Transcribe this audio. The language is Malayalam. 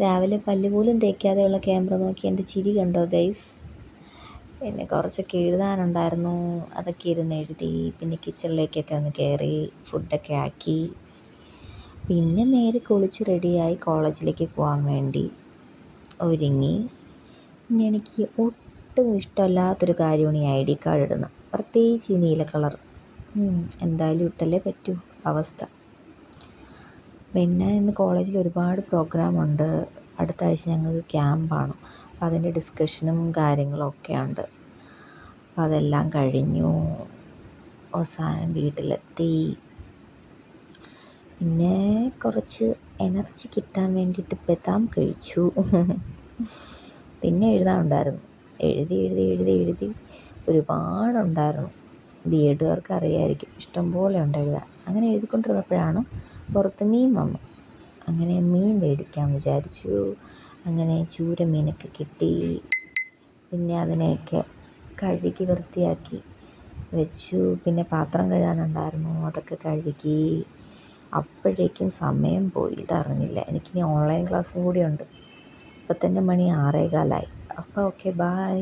രാവിലെ പല്ല് പോലും തേക്കാതെയുള്ള ക്യാമറ നോക്കി എൻ്റെ ചിരി കണ്ടോ ഗൈസ്. പിന്നെ കുറച്ചൊക്കെ എഴുതാനുണ്ടായിരുന്നു, അതൊക്കെ ഇരുന്ന് എഴുതി. പിന്നെ കിച്ചണിലേക്കൊക്കെ ഒന്ന് കയറി ഫുഡൊക്കെ ആക്കി. പിന്നെ നേരെ കുളിച്ച് റെഡിയായി കോളേജിലേക്ക് പോകാൻ വേണ്ടി ഒരുങ്ങി. പിന്നെ എനിക്ക് ഒട്ടും ഇഷ്ടമല്ലാത്തൊരു കാര്യമാണ് ഈ ID കാർഡ് ഇടുന്നത്, പ്രത്യേകിച്ച് ഈ നീല കളർ. എന്തായാലും ഇട്ടല്ലേ പറ്റൂ അവസ്ഥ. പിന്നെ ഇന്ന് കോളേജിൽ ഒരുപാട് പ്രോഗ്രാമുണ്ട്. അടുത്ത ആഴ്ച ഞങ്ങൾക്ക് ക്യാമ്പാണ്, അപ്പോൾ അതിൻ്റെ ഡിസ്കഷനും കാര്യങ്ങളൊക്കെ ഉണ്ട്. അപ്പോൾ അതെല്ലാം കഴിഞ്ഞു അവസാനം വീട്ടിലെത്തി. പിന്നെ കുറച്ച് എനർജി കിട്ടാൻ വേണ്ടിയിട്ട് ബദാം കഴിച്ചു. പിന്നെ എഴുതാനുണ്ടായിരുന്നു, എഴുതി ഒരുപാടുണ്ടായിരുന്നു. ബി.എഡുകാർക്ക് അറിയായിരിക്കും, ഇഷ്ടംപോലെ ഉണ്ട് എഴുതാൻ. അങ്ങനെ എഴുതിക്കൊണ്ടിരുന്നപ്പോഴാണ് പുറത്ത് മീൻ വന്നു. അങ്ങനെ മീൻ മേടിക്കാമെന്ന് വിചാരിച്ചു. അങ്ങനെ ചൂര മീനൊക്കെ കിട്ടി. പിന്നെ അതിനെയൊക്കെ കഴുകി വൃത്തിയാക്കി വെച്ചു. പിന്നെ പാത്രം കഴുകാനുണ്ടായിരുന്നു, അതൊക്കെ കഴുകി. അപ്പോഴേക്കും സമയം പോയി, ഇതറിഞ്ഞില്ല. എനിക്കിനി ഓൺലൈൻ ക്ലാസ്സും കൂടി ഉണ്ട്. ഇപ്പം തന്നെ മണി 6:15. അപ്പോൾ ഓക്കെ, ബായ്.